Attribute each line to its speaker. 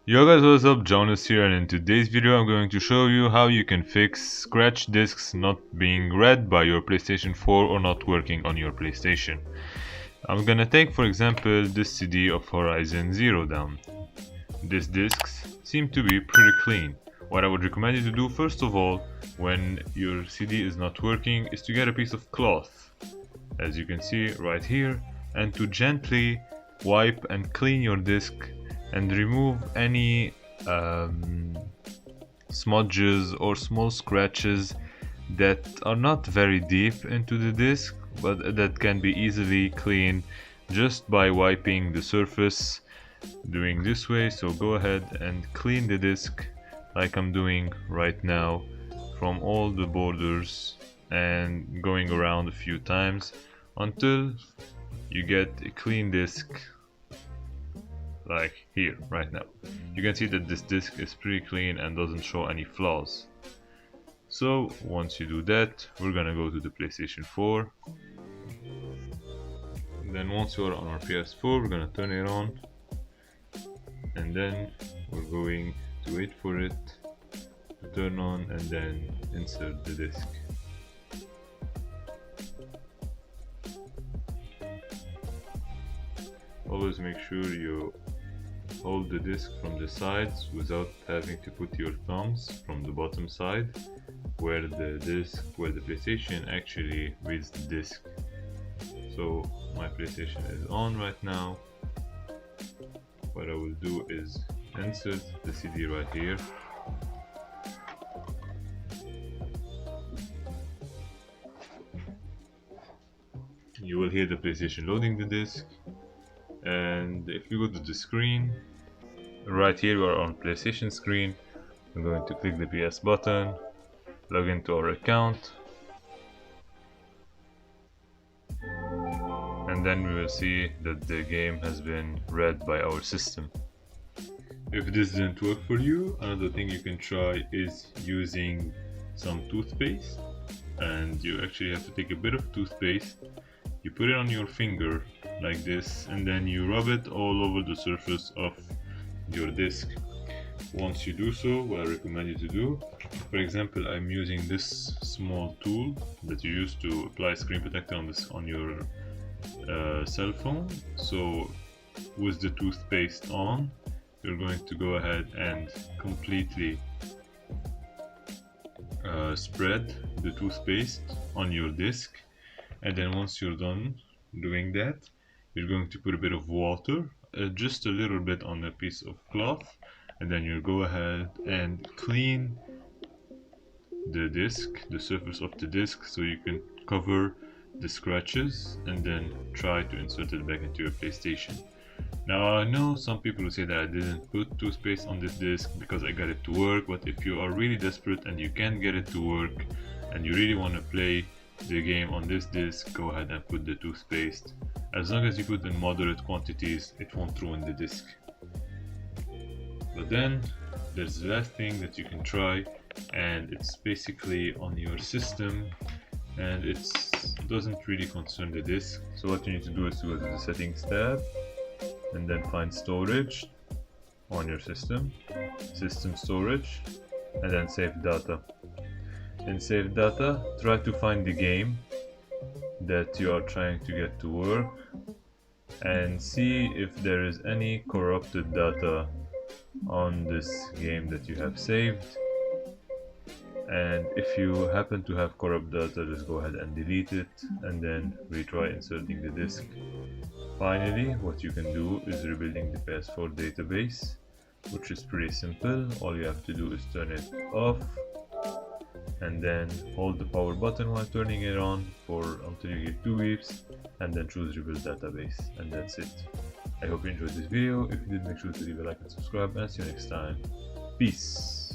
Speaker 1: Yo guys, what's up? Jawnes here, and in today's video I'm going to show you how you can fix scratch discs not being read by your PlayStation 4 or not working on your PlayStation. I'm gonna take for example this CD of Horizon Zero Dawn. These discs seem to be pretty clean. What I would recommend you to do first of all when your CD is not working is to get a piece of cloth, as you can see right here, and to gently wipe and clean your disc and remove any smudges or small scratches that are not very deep into the disc but that can be easily cleaned just by wiping the surface doing this way. So go ahead and clean the disc like I'm doing right now from all the borders and going around a few times until you get a clean disc like here right now. You can see that this disc is pretty clean and doesn't show any flaws. So once you do that, we're gonna go to the PlayStation 4. Then once you're on our PS4, we're gonna turn it on, and then we're going to wait for it to turn on and then insert the disc. Always make sure you hold the disc from the sides without having to put your thumbs from the bottom side where the PlayStation actually reads the disc. So my PlayStation is on right now. What I will do is insert the CD right here. You will hear the PlayStation loading the disc, and if you go to the screen right here, we are on PlayStation screen. I'm going to click the PS button, log into our account, and then we will see that the game has been read by our system. If this didn't work for you, another thing you can try is using some toothpaste, and you actually have to take a bit of toothpaste. You put it on your finger like this, and then you rub it all over the surface of your disc. Once you do so, what I recommend you to do, for example, I'm using this small tool that you use to apply screen protector on your cell phone. So with the toothpaste on, you're going to go ahead and completely spread the toothpaste on your disc, and then once you're done doing that, you're going to put a bit of water, just a little bit, on a piece of cloth, and then you go ahead and clean the disc, the surface of the disc, so you can cover the scratches and then try to insert it back into your PlayStation. Now I know some people who say that I didn't put toothpaste on this disc because I got it to work, but if you are really desperate and you can't get it to work and you really want to play the game on this disc, go ahead and put the toothpaste. As long as you put in moderate quantities, it won't ruin the disc. But then there's the last thing that you can try, and it's basically on your system, and it doesn't really concern the disc. So what you need to do is to go to the settings tab and then find storage on your system storage, and then save data. In save data, try to find the game that you are trying to get to work and see if there is any corrupted data on this game that you have saved. And if you happen to have corrupt data, just go ahead and delete it and then retry inserting the disk. Finally, what you can do is rebuilding the PS4 database, which is pretty simple. All you have to do is turn it off and then hold the power button while turning it on until you get 2 beeps, and then choose rebuild database, and that's it. I hope you enjoyed this video. If you did, make sure to leave a like and subscribe, and see you next time. Peace.